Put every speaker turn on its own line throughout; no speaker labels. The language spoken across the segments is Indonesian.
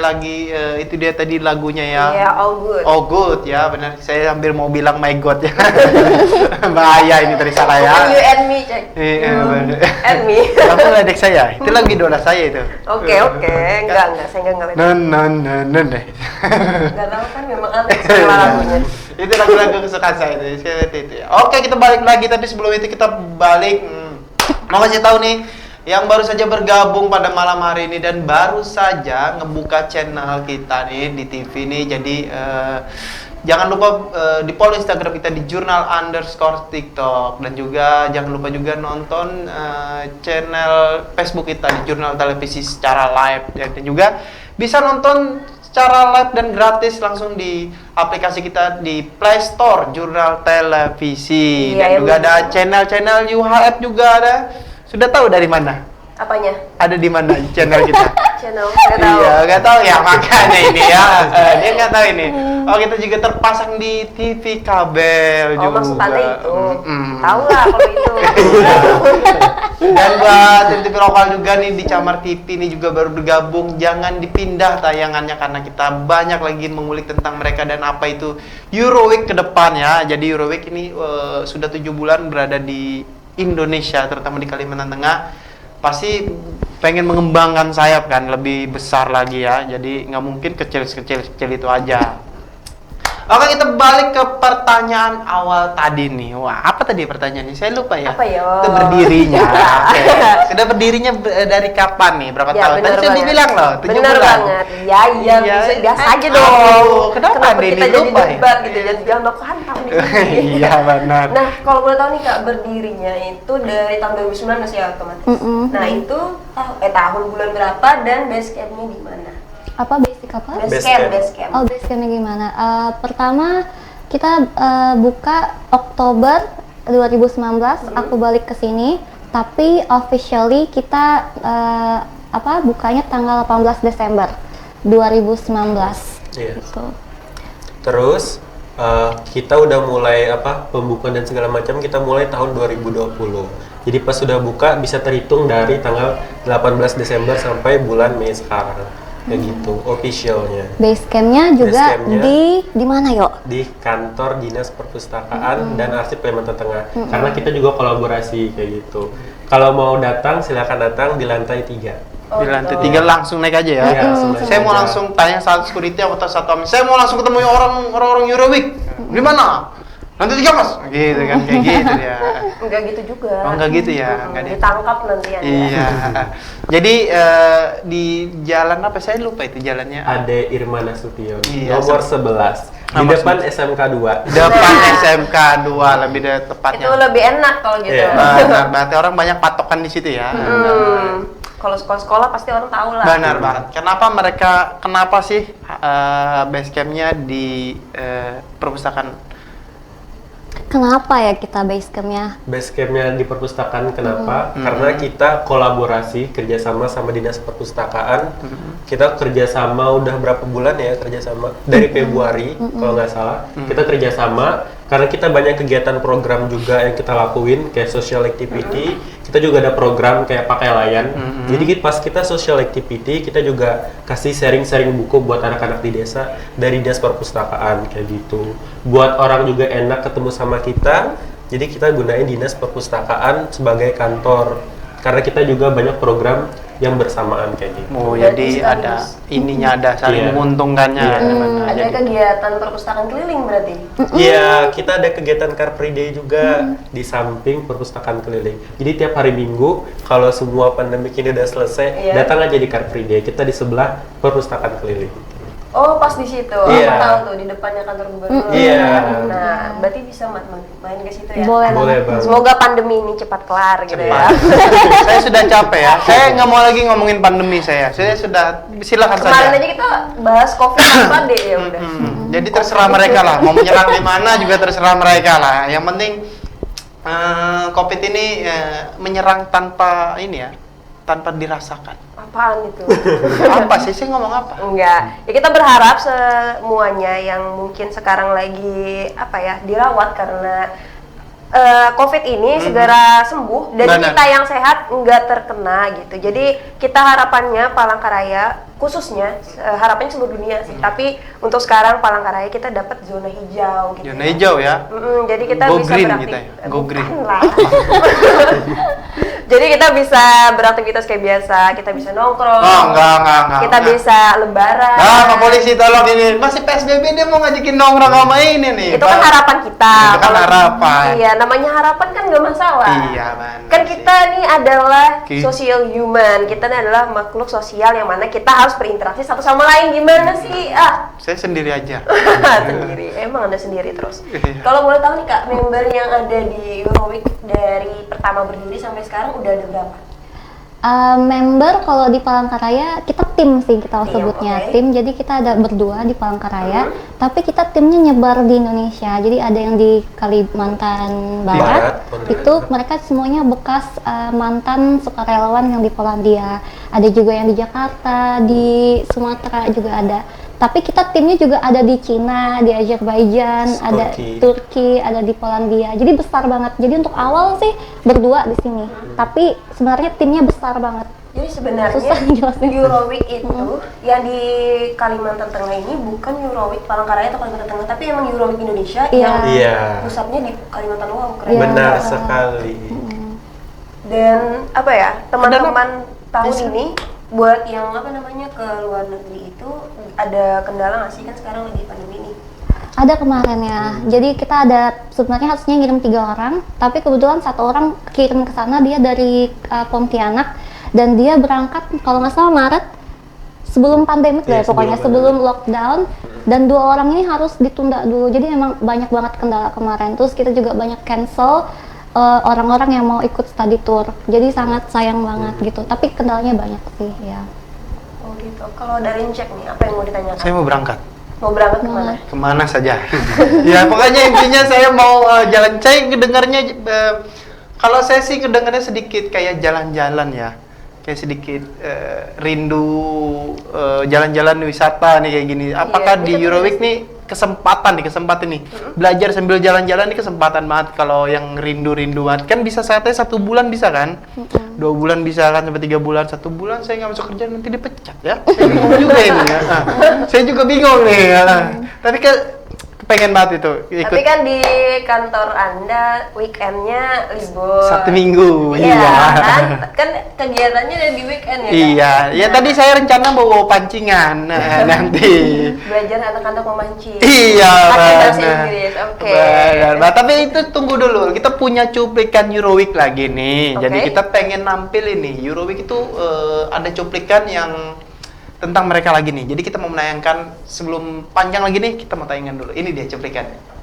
lagi itu dia tadi lagunya ya.
Iya, All Good.
Oh good ya benar. Saya hampir mau bilang my god ya. Bahaya ini tadi salah ya.
Bukan You and Me, Cek.
Iya benar.
And Me.
Kamu ledek saya. Itu lagi idola saya itu.
Oke. Enggak, saya enggak ngerti.
Non deh.
Enggak tahu kan memang aneh sama lagunya.
Itu lagu-lagu kesukaan saya itu. Saya itu ya. Oke, kita balik lagi tapi sebelum itu kita balik mau kasih tahu nih yang baru saja bergabung pada malam hari ini dan baru saja ngebuka channel kita nih di TV nih. Jadi jangan lupa di follow Instagram kita di jurnal_TikTok dan juga jangan lupa juga nonton channel Facebook kita di Jurnal Televisi secara live dan juga bisa nonton secara live dan gratis langsung di aplikasi kita di Play Store Jurnal Televisi. Dan juga ada channel-channel UHF juga ada. Sudah tahu dari mana?
Apanya?
Ada di mana channel kita?
Channel nggak tahu.
Iya, nggak tahu ya makanya ini ya. Dia nggak tahu ini. Oh, kita juga terpasang di TV kabel juga.
Oh, maksud Anda itu. Tahu lah kalau itu.
Dan buat TV lokal juga nih di Camar TV ini juga baru bergabung. Jangan dipindah tayangannya karena kita banyak lagi mengulik tentang mereka dan apa itu Euroweek ke depan ya. Jadi Euroweek ini sudah 7 bulan berada di Indonesia, terutama di Kalimantan Tengah. Pasti pengen mengembangkan sayap kan, lebih besar lagi ya. Jadi nggak mungkin kecil itu aja. Oke, kita balik ke pertanyaan awal tadi nih. Wah, apa tadi pertanyaannya? Saya lupa ya.
Apa ya?
Itu berdirinya. Oke. Sudah berdirinya dari kapan nih? Berapa tahun? Tadi sudah dibilang loh, 7 bulan.
Bener banget. Iya, biasa aja dong.
Kenapa
kita
jadi
lupa debat gitu ya? Jangan lupa kan tahun ini.
Iya, benar.
Nah, kalau boleh tahu nih Kak, berdirinya itu dari tahun 2019 ya otomatis. Nah, itu tahun bulan berapa dan base camp-nya di mana?
Apa basic apa?
Base camp.
Oh, base campnya gimana? Pertama kita buka Oktober 2019, aku balik ke sini, tapi officially kita bukanya tanggal 18 Desember 2019.
Iya.
Gitu.
Terus kita udah mulai pembukaan dan segala macam kita mulai tahun 2020. Jadi pas sudah buka bisa terhitung dari tanggal 18 Desember sampai bulan Mei sekarang. Kayak gitu, officialnya.
Base campnya juga di mana yuk?
Di kantor Dinas Perpustakaan dan Arsip Kalimantan Tengah. Karena kita juga kolaborasi kayak gitu. Kalau mau datang silakan datang di lantai 3.
Di lantai 3 langsung naik aja ya.
Iya,
Saya mau langsung tanya saat security atau satu saya mau langsung ketemu orang Euroweek. Di mana? Nanti 3 Mas. Gitu kan kayak gitu ya.
Enggak gitu juga.
Oh, enggak gitu ya. Enggak
ditangkap nanti ya.
Iya. Jadi di jalan apa saya lupa itu jalannya.
Ade Irma Nasution.
Iya,
nomor 11. Di depan SMK 2.
Depan SMK 2 lebih tepatnya.
Itu lebih enak kalau gitu.
Iya, benar. Berarti orang banyak patokan di situ ya.
Kalau sekolah pasti orang tahu lah.
Benar banget. Kenapa sih base campnya di perpustakaan?
Kenapa ya kita base campnya?
Base campnya di perpustakaan kenapa? Karena kita kolaborasi kerjasama sama Dinas Perpustakaan. Kita kerjasama udah berapa bulan ya kerjasama? Dari Februari kalau nggak salah. Kita kerjasama karena kita banyak kegiatan program juga yang kita lakuin kayak social activity. Kita juga ada program kayak pakai layan. Jadi pas kita social activity kita juga kasih sharing-sharing buku buat anak-anak di desa dari Dinas Perpustakaan kayak gitu. Buat orang juga enak ketemu sama kita. Jadi kita gunain Dinas Perpustakaan sebagai kantor. Karena kita juga banyak program yang bersamaan kayak gitu.
Oh, jadi ada ininya ada saling menguntungkannya.
Ada kegiatan perpustakaan keliling berarti?
Iya, kita ada kegiatan Car Free Day juga di samping perpustakaan keliling. Jadi tiap hari Minggu kalau semua pandemi ini udah selesai, datang aja di Car Free Day. Kita di sebelah perpustakaan keliling.
Oh, pas di situ. Aku tahu tuh di depannya kantor gubernur.
Iya.
Nah, berarti bisa main ke situ ya.
Boleh
banget.
Semoga pandemi ini cepat kelar gitu ya.
Saya sudah capek ya. Saya nggak mau lagi ngomongin pandemi saya. Saya sudah silakan saja.
Kemarin aja kita bahas Covid apa deh ya udah.
Jadi terserah mereka lah. Mau menyerang di mana juga terserah mereka lah. Yang penting Covid ini menyerang tanpa tanpa dirasakan.
Apaan itu?
Apa sih? Saya ngomong apa?
Enggak. Ya kita berharap semuanya yang mungkin sekarang lagi dirawat karena COVID ini segera sembuh dan
Benar.
kita yang sehat nggak terkena gitu. Jadi kita harapannya Palangkaraya khususnya harapannya seluruh dunia sih. Tapi untuk sekarang Palangkaraya kita dapat zona hijau gitu.
Zona hijau ya.
Jadi kita
Go
bisa
green
beraktif-
kita ya? Go green.
Bukan lah. Jadi kita bisa beraktivitas kayak biasa, kita bisa nongkrong.
Oh, enggak.
Kita
enggak.
bisa lebaran.
Pak Polisi tolong ini. Masih PSBB dia mau ngajakin nongkrong sama ini nih.
Itu kan
Pak.
harapan kita.
Itu kan
Kalau-
harapan.
Iya, namanya harapan kan nggak masalah.
Iya, benar
Kan
sih.
kita nih adalah
Oke.
social human. Kita nih adalah makhluk sosial yang mana kita harus berinteraksi satu sama lain. Gimana sih?
Saya sendiri aja.
Sendiri. Emang Anda sendiri terus.
Iya.
Kalau boleh tahu nih Kak, member yang ada di Euroweek dari pertama berdiri sampai sekarang udah ada berapa?
Member kalau di Palangkaraya kita tim sih kita
Tim,
sebutnya
oke.
tim, jadi kita ada berdua di Palangkaraya, tapi kita timnya nyebar di Indonesia, jadi ada yang di Kalimantan Barat,
Barat,
itu mereka semuanya bekas mantan sukarelawan yang di Polandia, ada juga yang di Jakarta, di Sumatera juga ada. Tapi kita timnya juga ada di Cina, di Azerbaijan, ada Turki, ada di Polandia. Jadi besar banget. Jadi untuk awal sih berdua di sini. Tapi sebenarnya timnya besar banget.
Jadi sebenarnya
Susah dijelasin.
Euroweek itu yang di Kalimantan Tengah ini bukan Euroweek Palangkaraya atau Kalimantan Tengah, tapi emang Euroweek Indonesia
Iya.
yang
Iya.
pusatnya di Kalimantan. Wow, keren.
Iya.
Benar sekali.
Dan apa ya, teman-teman tahun
Bisa.
ini buat yang apa namanya ke luar negeri itu ada kendala nggak sih, kan sekarang lagi pandemi nih?
Ada kemarin ya. Jadi kita ada sebenarnya harusnya ngirim 3 orang, tapi kebetulan 1 orang kirim ke sana, dia dari Pontianak dan dia berangkat kalau nggak salah Maret sebelum pandemik
Iya,
ya pokoknya sebelum lockdown, dan 2 orang ini harus ditunda dulu. Jadi emang banyak banget kendala kemarin. Terus kita juga banyak cancel orang-orang yang mau ikut study tour. Jadi sangat sayang banget gitu. Tapi kendalanya banyak sih ya.
Oh gitu. Kalau dari cek nih, apa yang mau ditanyakan?
Saya mau berangkat.
Mau berangkat kemana?
Kemana saja. Ya pokoknya intinya saya mau jalan. Saya kedengarnya kalau saya sih kedengarnya sedikit kayak jalan-jalan ya, kayak sedikit rindu jalan-jalan wisata nih kayak gini. Apakah
Iya,
di
ini
Euroweek nih kesempatan nih belajar sambil jalan-jalan nih kesempatan banget. Kalau yang rindu-rindu banget kan bisa saatnya 1 bulan bisa kan, 2 bulan bisa kan, sampai 3 bulan, 1 bulan saya nggak masuk kerja nanti dipecat ya. Saya bingung juga ini ya. Saya juga bingung nih ya. Tapi kan pengen banget itu ikut
Tapi kan di kantor Anda weekendnya libur.
Sabtu Minggu.
Iya kan kegiatannya ada di weekend ya.
Iya,
Kak?
ya tadi saya rencana bawa pancingan nanti.
Belajar anak-anak memancing.
Iya,
Pakai bahasa
benar.
Inggris. Oke.
Benar. Nah, tapi itu tunggu dulu. Kita punya cuplikan Euroweek lagi nih. Jadi
Oke.
kita pengen nampil ini. Euroweek itu ada cuplikan yang tentang mereka lagi nih. Jadi kita mau menayangkan sebelum panjang lagi nih, kita mau tayangkan dulu. Ini dia cuplikannya.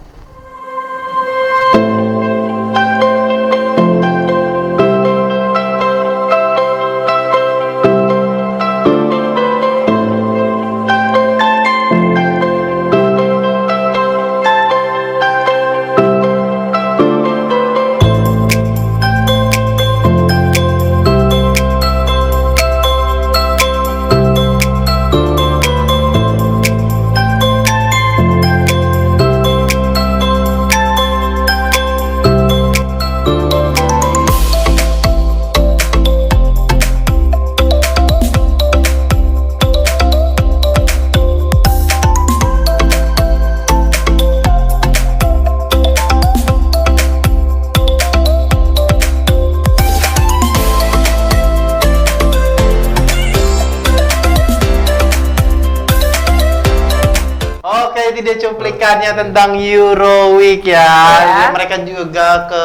Oke, itu dia cuplikannya tentang Euroweek ya.
Ya.
Mereka juga ke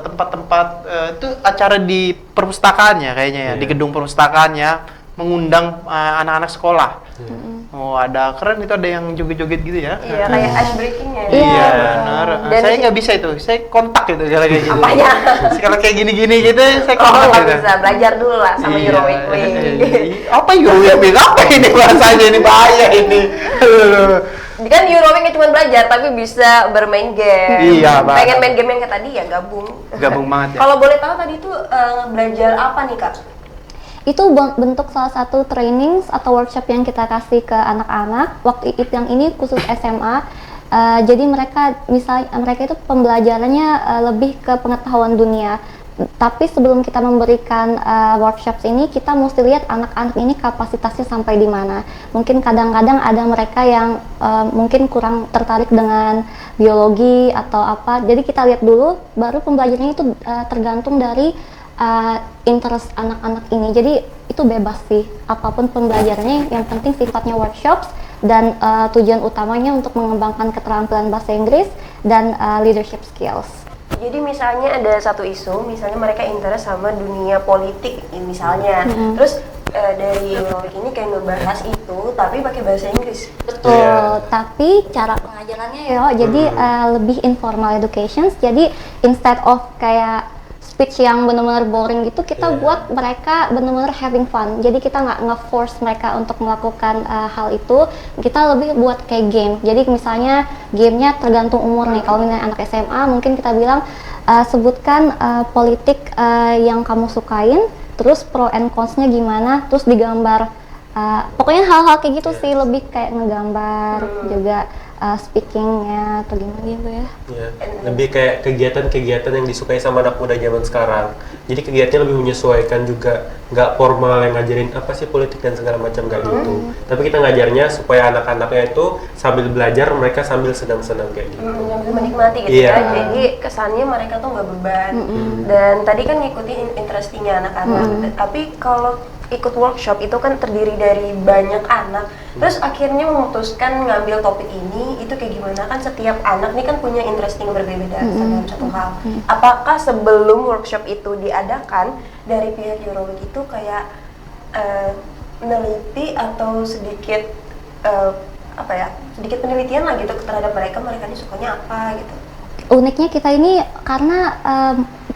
tempat-tempat itu acara di perpustakaan ya kayaknya ya, di gedung perpustakaan ya, mengundang anak-anak sekolah. Oh, ada keren itu, ada yang joget-joget gitu ya.
Iya, kayak ice breaking ya.
Iya, benar.
Dan
Saya nggak bisa itu. Saya kontak itu kalau kayak gitu.
Apanya?
Kalau kayak gini-gini gitu saya
Oh,
kontak
nggak
gitu.
bisa. Belajar dulu lah sama
Iya.
Euroweek. Wih.
Apa Euroweek? Apa ini bahasanya, ini bahaya ini.
Kan Euroweek cuma belajar, tapi bisa bermain game.
Iya, Bang.
Pengen main game yang kayak tadi ya gabung.
Gabung banget ya.
Kalau boleh tahu tadi tuh belajar apa nih Kak?
Itu bentuk salah satu training atau workshop yang kita kasih ke anak-anak. Waktu yang ini khusus SMA. Jadi mereka itu pembelajarannya lebih ke pengetahuan dunia. Tapi sebelum kita memberikan workshops ini, kita mesti lihat anak-anak ini kapasitasnya sampai di mana. Mungkin kadang-kadang ada mereka yang mungkin kurang tertarik dengan biologi atau apa. Jadi kita lihat dulu, baru pembelajarannya itu tergantung dari interest anak-anak ini. Jadi itu bebas sih, apapun pembelajarannya, yang penting sifatnya workshops dan tujuan utamanya untuk mengembangkan keterampilan bahasa Inggris dan leadership skills.
Jadi misalnya ada satu isu, misalnya mereka interest sama dunia politik misalnya, terus dari Eurowik ini kayak ngebahas itu tapi pakai bahasa Inggris.
Betul, tapi cara pengajarannya jadi lebih informal education. Jadi instead of kayak speech yang benar-benar boring gitu, kita buat mereka benar-benar having fun. Jadi kita nggak nge-force mereka untuk melakukan hal itu. Kita lebih buat kayak game. Jadi misalnya gamenya tergantung umur nih. Kalau misalnya anak SMA, mungkin kita bilang sebutkan politik yang kamu sukain, terus pro and cons-nya gimana, terus digambar. Pokoknya hal-hal kayak gitu sih, lebih kayak ngegambar juga. Speakingnya atau gimana gitu ya.
Lebih kayak kegiatan-kegiatan yang disukai sama anak muda zaman sekarang. Jadi kegiatannya lebih menyesuaikan juga, nggak formal yang ngajarin apa sih politik dan segala macam kayak gitu. Tapi kita ngajarnya supaya anak-anaknya itu sambil belajar, mereka sambil senang-senang kayak gitu.
Sambil menikmati gitu ya. Jadi kesannya mereka tuh nggak beban. Dan tadi kan ngikutin interestingnya anak-anak. Tapi kalau ikut workshop itu kan terdiri dari banyak anak, terus akhirnya memutuskan ngambil topik ini, itu kayak gimana? Kan setiap anak nih kan punya interesting berbeda-beda dalam satu hal. Apakah sebelum workshop itu diadakan dari pihak Eurowik itu kayak meneliti atau sedikit sedikit penelitian lah gitu terhadap mereka ini sukanya apa gitu?
Uniknya kita ini karena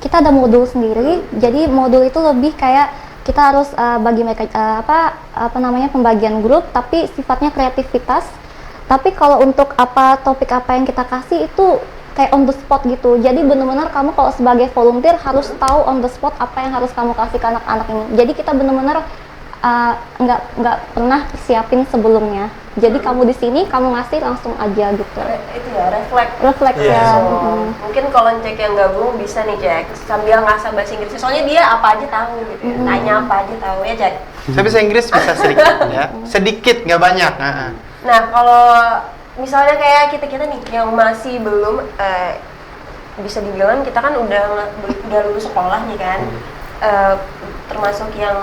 kita ada modul sendiri, jadi modul itu lebih kayak kita harus bagi mereka pembagian grup, tapi sifatnya kreativitas. Tapi kalau untuk topik apa yang kita kasih itu kayak on the spot gitu. Jadi benar-benar kamu kalau sebagai volunteer harus tahu on the spot apa yang harus kamu kasih ke anak-anak ini. Jadi kita benar-benar nggak pernah siapin sebelumnya. Jadi kamu di sini kamu ngasih langsung aja gitu.
Itu ya refleks
ya.
Mungkin kalau Jack yang gabung bisa nih Jack sambil ngasah bahasa Inggris. Soalnya dia apa aja tahu gitu. Tanya apa aja tahu ya Jack.
Saya bisa Inggris bisa sedikit ya. Sedikit nggak banyak.
Nah kalau misalnya kayak kita nih yang masih belum bisa dibilang kita kan udah lulus sekolah nih kan. Termasuk yang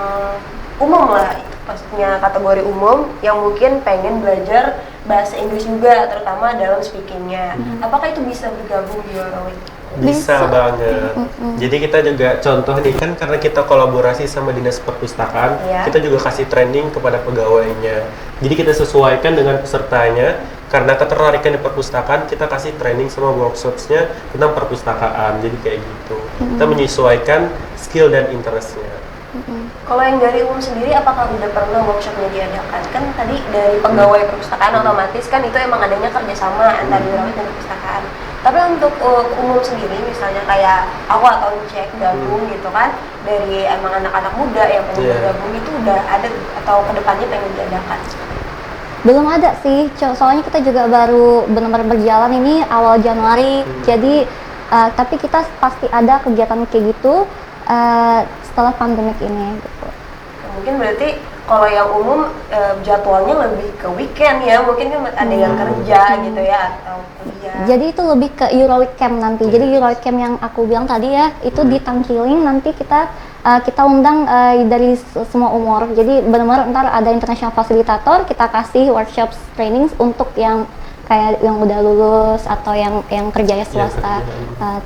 umum lah, maksudnya kategori umum yang mungkin pengen belajar bahasa Inggris juga, terutama dalam speakingnya. Apakah itu bisa bergabung di Eurowik?
Bisa banget. Jadi kita juga contoh nih kan, karena kita kolaborasi sama Dinas Perpustakaan, kita juga kasih training kepada pegawainya. Jadi kita sesuaikan dengan pesertanya, karena ketertarikan di perpustakaan, kita kasih training sama workshops-nya tentang perpustakaan. Jadi kayak gitu. Kita menyesuaikan skill dan interest-nya.
Kalau yang dari umum sendiri, apakah udah pernah workshopnya diadakan? Kan tadi dari pegawai perpustakaan otomatis kan itu emang adanya kerjasama antara Eurowik dan perpustakaan. Tapi untuk umum sendiri, misalnya kayak aku atau Cek gabung gitu kan, dari emang anak-anak muda yang pengen bergabung itu udah ada atau kedepannya pengen diadakan?
Belum ada sih, soalnya kita juga baru benar-benar berjalan ini awal Januari. Jadi tapi kita pasti ada kegiatan kayak gitu setelah pandemik ini gitu.
Mungkin berarti kalau yang umum jadwalnya lebih ke weekend ya, mungkin kan ada yang kerja gitu ya atau kuliah.
Jadi itu lebih ke Eurowik Camp nanti. Jadi Eurowik Camp yang aku bilang tadi ya, itu di Tangkiling nanti kita undang dari semua umur. Jadi benar-benar ntar ada international fasilitator, kita kasih workshops trainings untuk yang kayak yang udah lulus atau yang kerjanya swasta.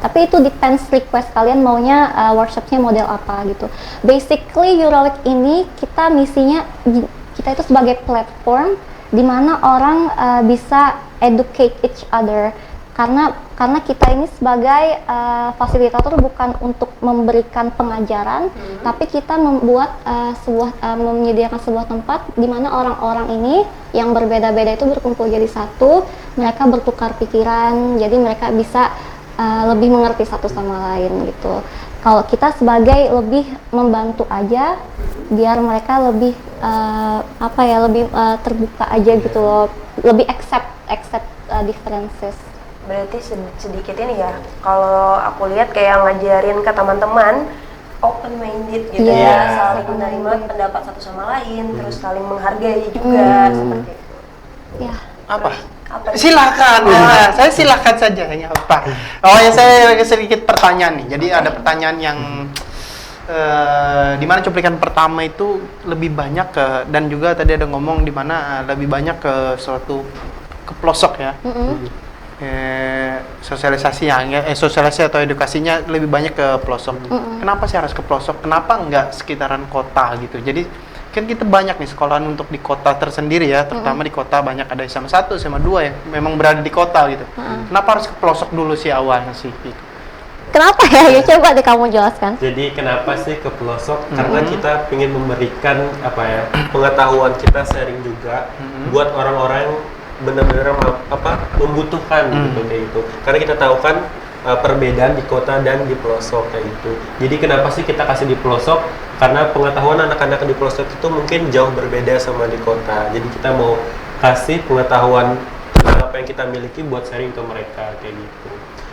Tapi itu depends request kalian maunya workshopnya model apa gitu. Basically Eurowik ini kita misinya, kita itu sebagai platform di mana orang bisa educate each other. Karena kita ini sebagai fasilitator bukan untuk memberikan pengajaran, tapi kita menyediakan sebuah tempat di mana orang-orang ini yang berbeda-beda itu berkumpul jadi satu, mereka bertukar pikiran, jadi mereka bisa lebih mengerti satu sama lain gitu. Kalau kita sebagai lebih membantu aja, biar mereka lebih lebih terbuka aja gitu loh, lebih accept differences.
Berarti sedikit ini ya, kalau aku lihat kayak ngajarin ke teman-teman open minded gitu
Iya.
ya, saling menerima pendapat satu sama lain, terus saling menghargai juga seperti itu.
Ya.
Apa?
Apa?
Silakan. Saya silakan saja. Ini apa? Oh ya, saya sedikit pertanyaan nih. Jadi ada pertanyaan yang di mana cuplikan pertama itu lebih banyak ke, dan juga tadi ada ngomong di mana lebih banyak ke suatu ke pelosok ya. Sosialisasi atau edukasinya lebih banyak ke pelosok. Kenapa sih harus ke pelosok? Kenapa nggak sekitaran kota gitu? Jadi kan kita banyak nih sekolahan untuk di kota tersendiri ya, terutama di kota banyak ada SMA 1, SMA 2 yang memang berada di kota gitu. Kenapa harus ke pelosok dulu sih awalnya sih? Gitu.
Kenapa ya? Ya coba deh kamu jelaskan.
Jadi kenapa sih ke pelosok? Karena kita ingin memberikan apa ya, pengetahuan kita sharing juga buat orang-orang yang benar-benar membutuhkan gitu kayak gitu. Karena kita tahu kan perbedaan di kota dan di pelosok kayak gitu. Jadi kenapa sih kita kasih di pelosok? Karena pengetahuan anak-anak di pelosok itu mungkin jauh berbeda sama di kota. Jadi kita mau kasih pengetahuan tentang apa yang kita miliki buat sharing ke mereka kayak gitu.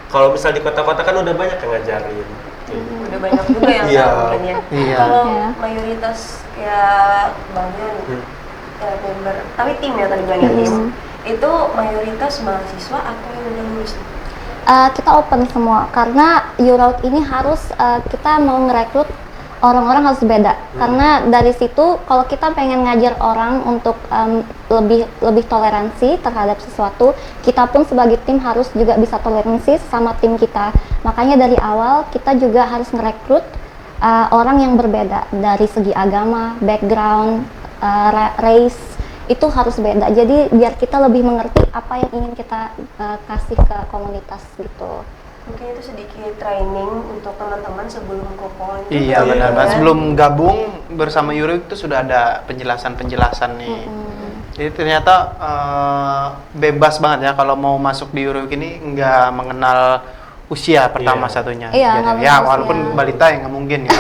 Kalau misal di kota-kota kan udah banyak yang ngajarin. Kayak gitu.
Udah banyak juga yang
Iya.
tahu mungkin ya.
Iya.
Kalau
Iya.
mayoritas kayak Bang Yon, member, tapi tim ya tadi bilangnya tim, itu mayoritas mahasiswa atau yang udah lulus?
Kita open semua karena Eurout ini harus kita mau ngerekrut orang-orang harus beda karena dari situ kalau kita pengen ngajar orang untuk lebih toleransi terhadap sesuatu, kita pun sebagai tim harus juga bisa toleransi sama tim kita. Makanya dari awal kita juga harus ngerekrut orang yang berbeda dari segi agama, background, race, itu harus beda. Jadi biar kita lebih mengerti apa yang ingin kita kasih ke komunitas gitu.
Mungkin itu sedikit training untuk teman-teman sebelum ke pon.
Iya benar. Sebelum gabung bersama Euroweek itu sudah ada penjelasan-penjelasan nih. Jadi ternyata bebas banget ya kalau mau masuk di Euroweek ini, nggak mengenal usia pertama satunya.
Iya, nggak
Jadi, ya
mengenal
walaupun
usia.
balita ya nggak mungkin ya.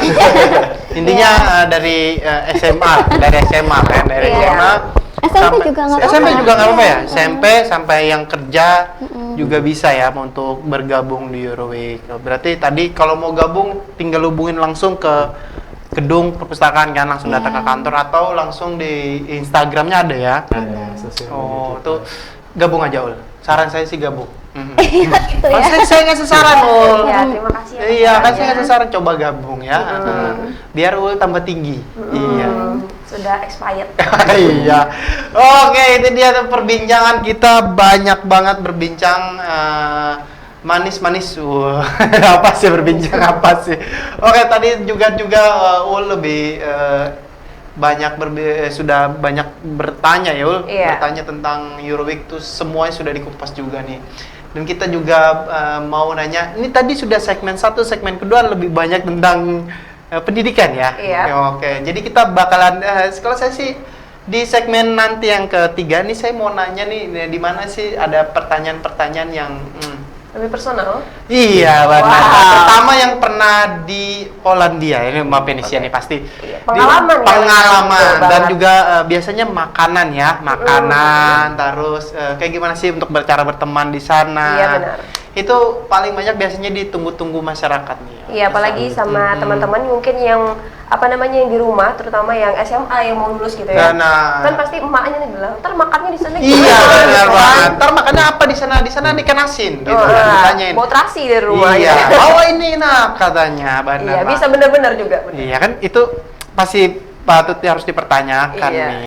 Intinya dari SMA, dari SMA kan, dari
Iya.
SMA.
SMP juga nggak apa-apa.
SMP juga nggak apa-apa ya. SMP sampai yang kerja juga bisa ya untuk bergabung di Euroweek. Berarti tadi kalau mau gabung tinggal hubungin langsung ke gedung perpustakaan kan, langsung datang ke kantor atau langsung di Instagramnya ada ya.
Ada sosial media
Oh,
kita.
tuh gabung aja Ul. Saran saya sih gabung.
Gitu
Oh,
ya.
saya ngasih saran Ul.
Ya, terima kasih ya.
Iya, kan saya
sarannya.
ngasih saran coba gabung ya. Biar Ul tambah tinggi. Iya.
Sudah expired.
Iya. Oke, itu dia tuh perbincangan kita, banyak banget berbincang manis-manis. Wah, apa sih berbincang apa sih? Oke, tadi juga Ul lebih banyak sudah banyak bertanya ya Ul,
Iya.
bertanya tentang Euroweek tuh semuanya sudah dikupas juga nih. Dan kita juga mau nanya, ini tadi sudah segmen 1, segmen kedua lebih banyak tentang pendidikan ya.
Iya.
Oke, jadi kita bakalan kalau saya sih di segmen nanti yang ketiga nih saya mau nanya nih di mana sih ada pertanyaan-pertanyaan yang
Lebih personal.
iya benar.
Wow.
Pertama yang pernah di Polandia, ini maaf Indonesia nih pasti.
Iya, pengalaman ya,
Pengalaman
betul
dan
banget.
juga biasanya makanan ya, makanan terus kayak gimana sih untuk cara berteman di sana.
Iya, benar.
Itu paling banyak biasanya ditunggu-tunggu masyarakat nih.
Iya, apalagi sama teman-teman mungkin yang yang di rumah, terutama yang SMA yang mau lulus gitu ya.
Nah.
Kan pasti emaknya nih bilang, "Ntar makannya di sana
Iya
gimana?"
benar
Gitu kan.
banget. Ntar makannya apa di sana? Di sana ikan asin gitu
Oh,
kan ditanyain.
bawa terasi dari rumah
Iya,
ya.
bawa ini nak katanya benar.
Iya, bisa
banget.
benar-benar juga. Benar.
Iya kan itu pasti patut harus dipertanyakan
Iya.
nih.